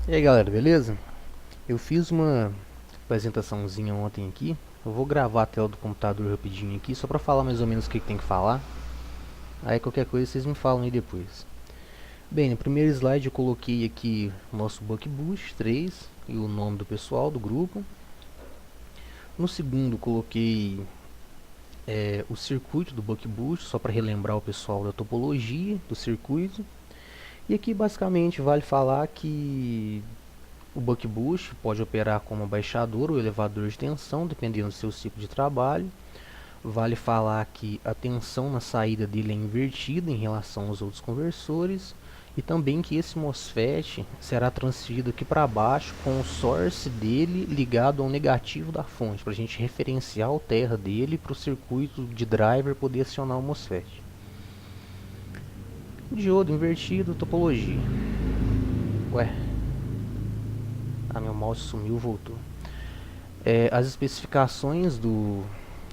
E aí galera, beleza? Eu fiz uma apresentaçãozinha ontem aqui. Eu vou gravar a tela do computador rapidinho aqui, só pra falar mais ou menos o que tem que falar. Aí qualquer coisa vocês me falam aí depois. Bem, no primeiro slide eu coloquei aqui o nosso Buck Boost 3 e o nome do pessoal do grupo. No segundo coloquei o circuito do Buck Boost, só para relembrar o pessoal da topologia do circuito. E aqui basicamente vale falar que o Buck Boost pode operar como abaixador ou elevador de tensão, dependendo do seu ciclo de trabalho. Vale falar que a tensão na saída dele é invertida em relação aos outros conversores. E também que esse MOSFET será transferido aqui para baixo com o source dele ligado ao negativo da fonte, para a gente referenciar o terra dele para o circuito de driver poder acionar o MOSFET. Diodo invertido, topologia. Ué, meu mouse sumiu, voltou. As especificações do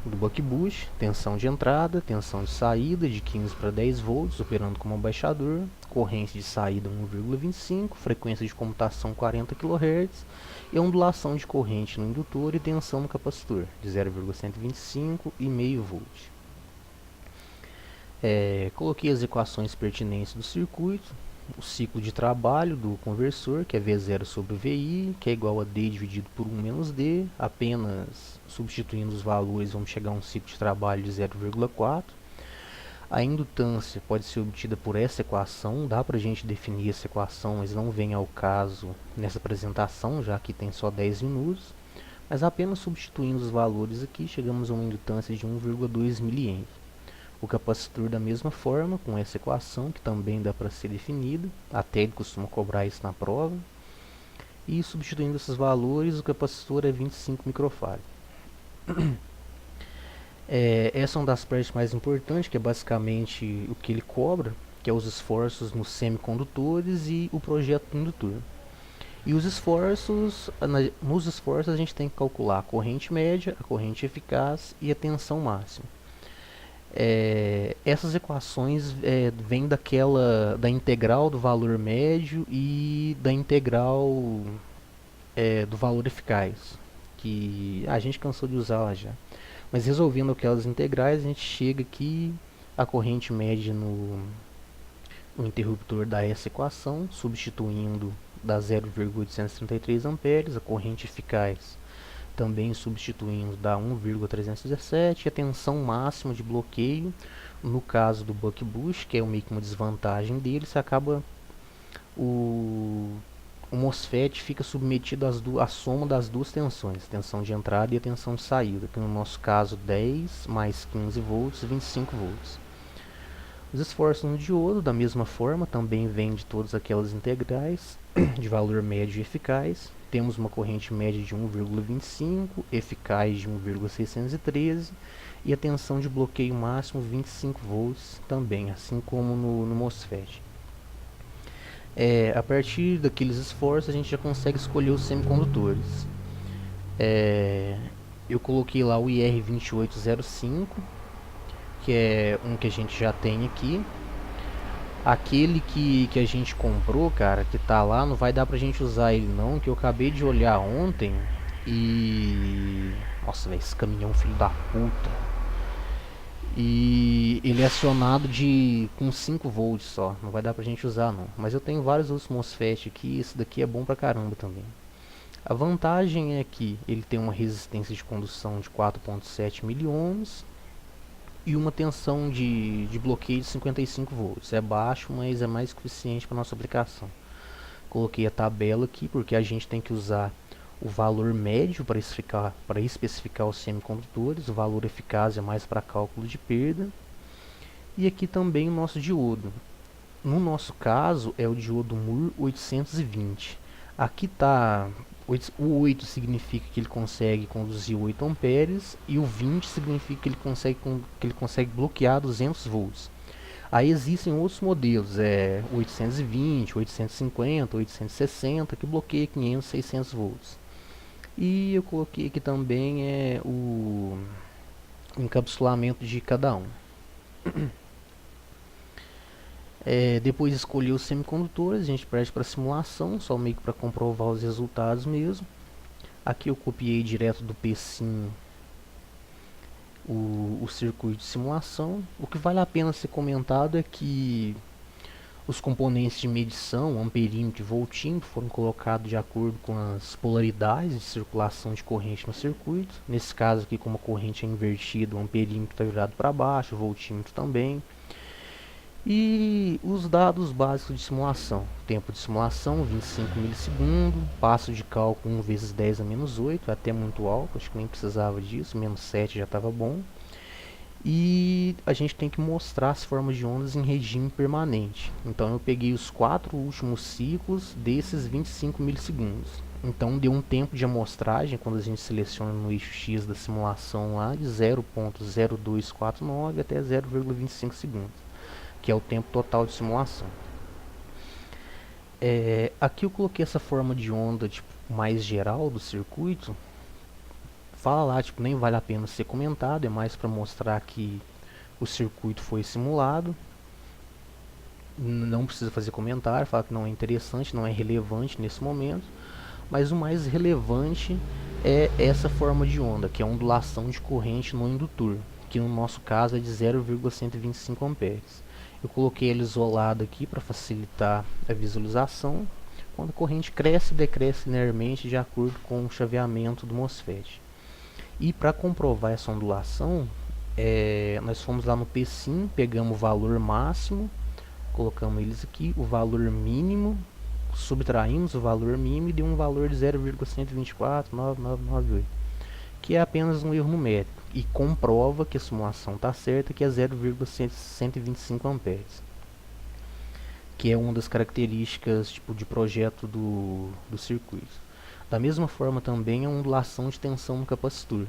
Buck Boost: tensão de entrada, tensão de saída de 15 para 10 volts, operando como abaixador, corrente de saída 1,25, frequência de comutação 40 kHz e ondulação de corrente no indutor e tensão no capacitor de 0,125 e meio volt. Coloquei as equações pertinentes do circuito, o ciclo de trabalho do conversor, que é V0 sobre VI, que é igual a D dividido por 1 menos D. Apenas substituindo os valores, vamos chegar a um ciclo de trabalho de 0,4. A indutância pode ser obtida por essa equação, dá para a gente definir essa equação, mas não vem ao caso nessa apresentação, já que tem só 10 minutos. Mas apenas substituindo os valores aqui, chegamos a uma indutância de 1,2 mA. O capacitor da mesma forma, com essa equação, que também dá para ser definida, até ele costuma cobrar isso na prova. E substituindo esses valores, o capacitor é 25 microfarad. Essa é uma das partes mais importantes, que é basicamente o que ele cobra, que é os esforços nos semicondutores e o projeto do indutor. E os esforços, nos esforços a gente tem que calcular a corrente média, a corrente eficaz e a tensão máxima. Essas equações vêm da integral do valor médio e da integral do valor eficaz, que a gente cansou de usar lá já. Mas resolvendo aquelas integrais, a gente chega aqui a corrente média no interruptor dá essa equação, substituindo dá 0,833 amperes, a corrente eficaz também substituindo dá 1,317, e a tensão máxima de bloqueio, no caso do Buck Boost, que é meio que uma desvantagem dele, se acaba o MOSFET fica submetido à soma das duas tensões, a tensão de entrada e a tensão de saída, que no nosso caso 10 mais 15 volts, 25 volts. Os esforços no diodo, da mesma forma, também vêm de todas aquelas integrais de valor médio e eficaz. Temos uma corrente média de 1,25, eficaz de 1,613 e a tensão de bloqueio máximo 25 volts também, assim como no MOSFET. A partir daqueles esforços a gente já consegue escolher os semicondutores. Eu coloquei lá o IR2805, que é um que a gente já tem aqui. Aquele que a gente comprou, cara, que tá lá, não vai dar pra gente usar ele não, que eu acabei de olhar ontem e... Nossa, velho, esse caminhão filho da puta. E ele é acionado com 5 volts só, não vai dar pra gente usar não. Mas eu tenho vários outros MOSFET aqui, esse daqui é bom pra caramba também. A vantagem é que ele tem uma resistência de condução de 4,7 miliohms e uma tensão de bloqueio de 55 volts. É baixo, mas é mais que suficiente para nossa aplicação. Coloquei a tabela aqui porque a gente tem que usar o valor médio para especificar os semicondutores. O valor eficaz é mais para cálculo de perda. E aqui também o nosso diodo. No nosso caso é o diodo Moore 820. Aqui está... O 8 significa que ele consegue conduzir 8 amperes e o 20 significa que ele consegue bloquear 200 volts. Aí existem outros modelos, 820, 850, 860, que bloqueia 500, 600 volts. E eu coloquei aqui também o encapsulamento de cada um. Depois de escolher os semicondutores, a gente parte para a simulação, só meio que para comprovar os resultados mesmo. Aqui eu copiei direto do PSIM o circuito de simulação. O que vale a pena ser comentado é que os componentes de medição, amperímetro e voltímetro, foram colocados de acordo com as polaridades de circulação de corrente no circuito. Nesse caso aqui, como a corrente é invertida, o amperímetro está virado para baixo, o voltímetro também. E os dados básicos de simulação: tempo de simulação 25 milissegundos, passo de cálculo 1 vezes 10 a menos 8, até muito alto, acho que nem precisava disso, menos 7 já estava bom. E a gente tem que mostrar as formas de ondas em regime permanente. Então eu peguei os 4 últimos ciclos desses 25 milissegundos. Então deu um tempo de amostragem, quando a gente seleciona no eixo X da simulação lá, de 0.0249 até 0,25 segundos, que é o tempo total de simulação. Aqui eu coloquei essa forma de onda tipo, mais geral do circuito. Fala lá, tipo, nem vale a pena ser comentado, é mais para mostrar que o circuito foi simulado. Não precisa fazer comentário, fala que não é interessante, não é relevante nesse momento. Mas o mais relevante é essa forma de onda, que é a ondulação de corrente no indutor, que no nosso caso é de 0,125 amperes. Eu coloquei ele isolado aqui para facilitar a visualização, quando a corrente cresce e decresce linearmente de acordo com o chaveamento do MOSFET. E para comprovar essa ondulação, nós fomos lá no PSIM, pegamos o valor máximo, colocamos eles aqui, o valor mínimo, subtraímos o valor mínimo e deu um valor de 0,124,9998, que é apenas um erro numérico, e comprova que a simulação está certa, que é 0,125 amperes, que é uma das características tipo, de projeto do circuito. Da mesma forma também a ondulação de tensão no capacitor.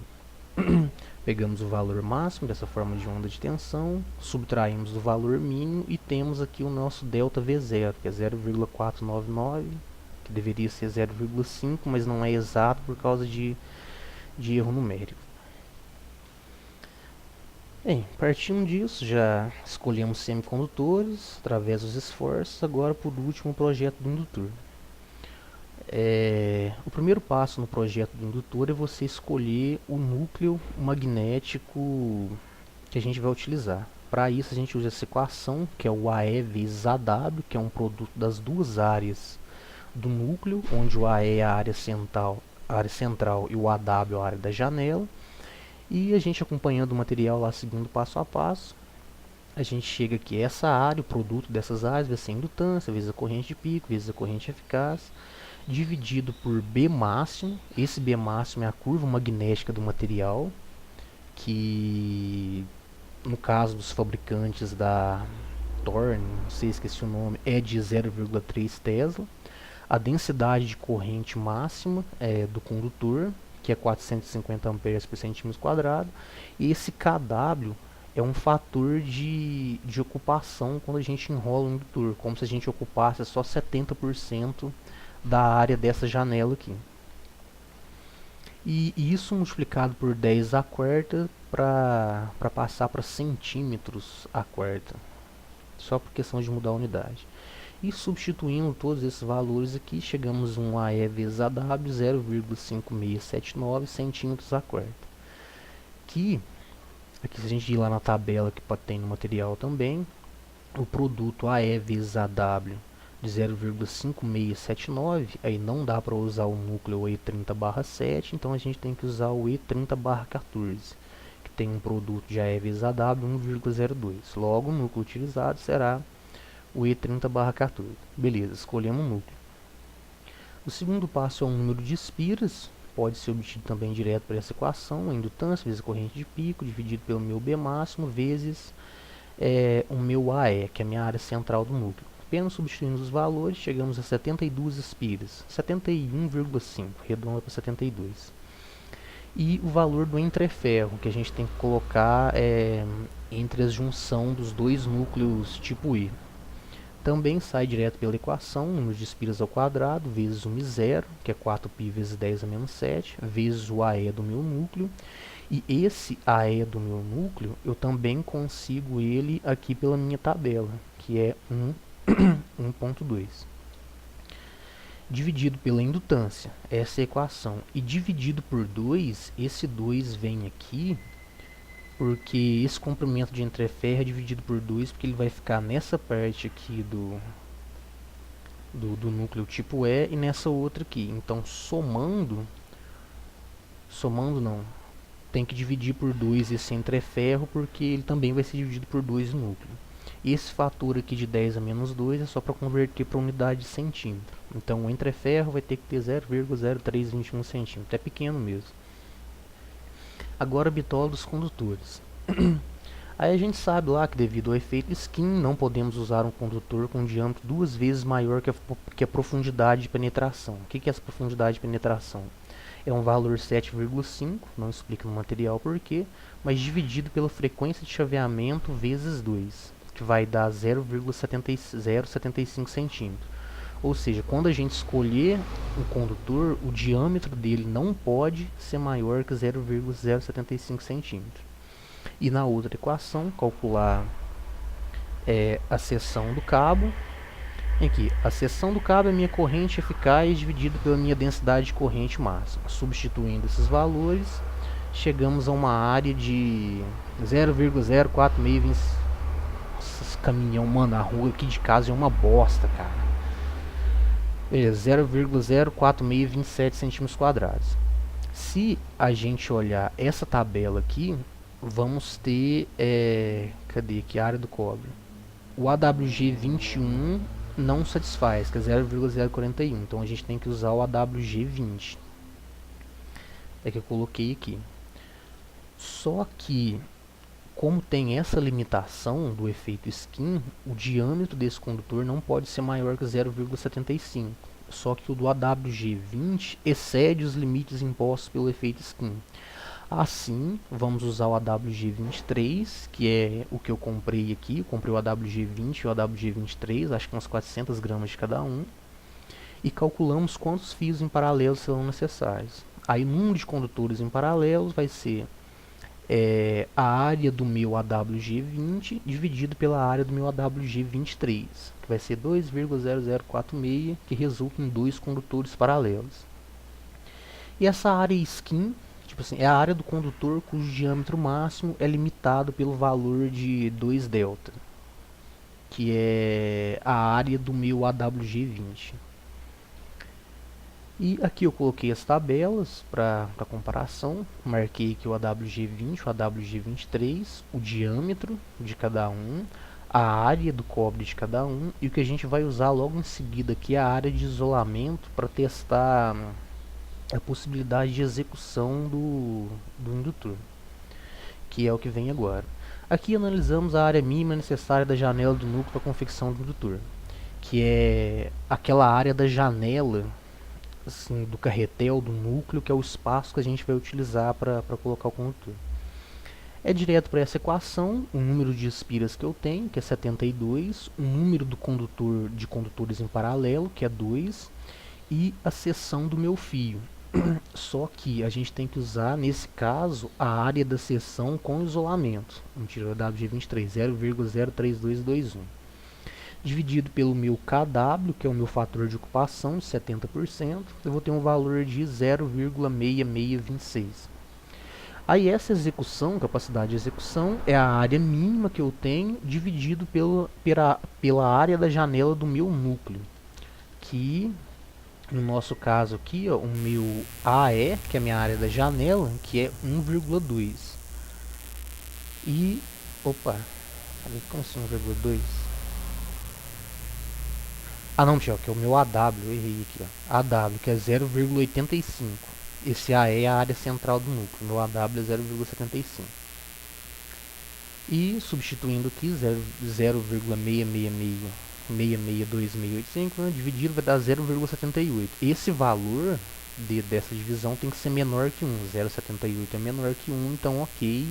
Pegamos o valor máximo dessa forma de onda de tensão, subtraímos o valor mínimo e temos aqui o nosso delta V0, que é 0,499, que deveria ser 0,5, mas não é exato por causa de erro numérico. Bem, partindo disso, já escolhemos semicondutores através dos esforços. Agora, por último, o projeto do indutor. O primeiro passo no projeto do indutor é você escolher o núcleo magnético que a gente vai utilizar. Para isso a gente usa essa equação, que é o AE vezes AW, que é um produto das duas áreas do núcleo, onde o AE é a área central e o AW é a área da janela. E a gente acompanhando o material lá, seguindo passo a passo, a gente chega aqui, essa área, o produto dessas áreas vai ser a indutância, vezes a corrente de pico, vezes a corrente eficaz, dividido por B máximo. Esse B máximo é a curva magnética do material, que no caso dos fabricantes da Thorne, não sei, esqueci o nome, é de 0,3 Tesla. A densidade de corrente máxima do condutor, que é 450 amperes por centímetro quadrado. E esse kW é um fator de ocupação quando a gente enrola o indutor, como se a gente ocupasse só 70% da área dessa janela aqui. E isso multiplicado por 10 a quarta para passar para centímetros a quarta, só por questão de mudar a unidade. E substituindo todos esses valores aqui, chegamos a um AE vezes AW 0,5679 centímetros a quarta. Aqui se a gente ir lá na tabela que tem no material também, o produto AE vezes AW de 0,5679, aí não dá para usar o núcleo E30/7, então a gente tem que usar o E30/14, que tem um produto de AE vezes AW 1,02. Logo, o núcleo utilizado será o E30/14. Beleza, escolhemos o núcleo. O segundo passo é o número de espiras, pode ser obtido também direto por essa equação, a indutância vezes a corrente de pico, dividido pelo meu B máximo, vezes o meu AE, que é a minha área central do núcleo. Apenas substituindo os valores, chegamos a 72 espiras, 71,5, redonda para 72. E o valor do entreferro, que a gente tem que colocar entre a junção dos dois núcleos tipo I. Também sai direto pela equação, número de espiras ao quadrado, vezes o μ0, que é 4π vezes 10 a menos 7, vezes o AE do meu núcleo. E esse AE do meu núcleo, eu também consigo ele aqui pela minha tabela, que é 1.2. Dividido pela indutância, essa é a equação. E dividido por 2, esse 2 vem aqui, porque esse comprimento de entreferro é dividido por 2, porque ele vai ficar nessa parte aqui do núcleo tipo E e nessa outra aqui. Então, somando não, tem que dividir por 2 esse entreferro, porque ele também vai ser dividido por 2 o núcleo. Esse fator aqui de 10 a menos 2 é só para converter para unidade de centímetro. Então o entreferro vai ter que ter 0,0321 centímetro. É pequeno mesmo. Agora a bitola dos condutores. Aí a gente sabe lá que devido ao efeito skin não podemos usar um condutor com um diâmetro 2 vezes maior que a profundidade de penetração. O que é essa profundidade de penetração? É um valor 7,5, não explica no material porquê, mas dividido pela frequência de chaveamento vezes 2, que vai dar 0,075 centímetros. Ou seja, quando a gente escolher um condutor, o diâmetro dele não pode ser maior que 0,075 centímetros. E na outra equação, calcular a seção do cabo. Aqui, a seção do cabo é minha corrente eficaz dividida pela minha densidade de corrente máxima. Substituindo esses valores, chegamos a uma área de 0,04620. Esse caminhão, mano, a rua aqui de casa é uma bosta, cara. 0,04627 centímetros quadrados. Se a gente olhar essa tabela aqui, vamos ter, cadê aqui a área do cobre? O AWG21 não satisfaz, que é 0,041. Então a gente tem que usar o AWG20. É que eu coloquei aqui. Só que, como tem essa limitação do efeito skin, o diâmetro desse condutor não pode ser maior que 0,75. Só que o do AWG20 excede os limites impostos pelo efeito skin. Assim, vamos usar o AWG23, que é o que eu comprei aqui. Eu comprei o AWG20 e o AWG23, acho que umas 400 gramas de cada um. E calculamos quantos fios em paralelo serão necessários. Aí, o número de condutores em paralelos vai ser a área do meu AWG20 dividido pela área do meu AWG23, que vai ser 2,0046, que resulta em 2 condutores paralelos. E essa área skin, tipo assim, é a área do condutor cujo diâmetro máximo é limitado pelo valor de 2 delta, que é a área do meu AWG20. E aqui eu coloquei as tabelas para comparação. Marquei aqui o AWG20, o AWG23, o diâmetro de cada um, a área do cobre de cada um, e o que a gente vai usar logo em seguida aqui é a área de isolamento para testar a possibilidade de execução do indutor, que é o que vem agora. Aqui analisamos a área mínima necessária da janela do núcleo para a confecção do indutor, que é aquela área da janela, assim, do carretel, do núcleo, que é o espaço que a gente vai utilizar para colocar o condutor. É direto para essa equação, o número de espiras que eu tenho, que é 72, o número do condutor de condutores em paralelo, que é 2, e a seção do meu fio. Só que a gente tem que usar, nesse caso, a área da seção com isolamento. Vamos tirar o WG23, 0,03221. Dividido pelo meu KW, que é o meu fator de ocupação, de 70%, eu vou ter um valor de 0,6626. Aí essa execução, capacidade de execução, é a área mínima que eu tenho, dividido pela área da janela do meu núcleo, que no nosso caso aqui, ó, o meu AE, que é a minha área da janela, que é 1,2. E, opa, como assim 1,2? Ah não, Michel, que é o meu AW, eu errei aqui, ó. AW, que é 0,85. Esse AE é a área central do núcleo, meu AW é 0,75. E substituindo aqui 0,662685, né, dividido vai dar 0,78. Esse valor dessa divisão tem que ser menor que 1. 0,78 é menor que 1, então ok,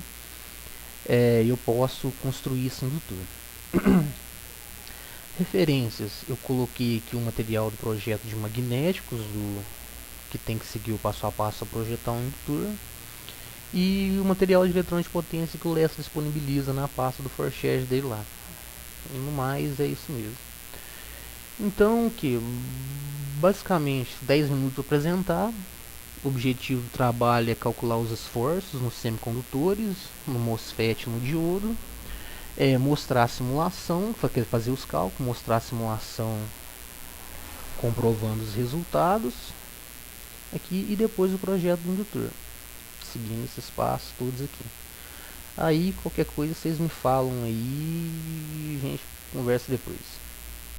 eu posso construir esse indutor. Referências, eu coloquei aqui o material do projeto de magnéticos, que tem que seguir o passo a passo para projetar um indutor. e o material de eletrônica de potência que o Lessa disponibiliza na pasta do Forshared dele lá. E no mais é isso mesmo. Então, o que? Basicamente, 10 minutos para apresentar. O objetivo do trabalho é calcular os esforços nos semicondutores, no MOSFET e no diodo. Mostrar a simulação, fazer os cálculos, mostrar a simulação comprovando os resultados aqui e depois o projeto do indutor, seguindo esses passos todos aqui. Aí qualquer coisa vocês me falam aí e a gente conversa depois.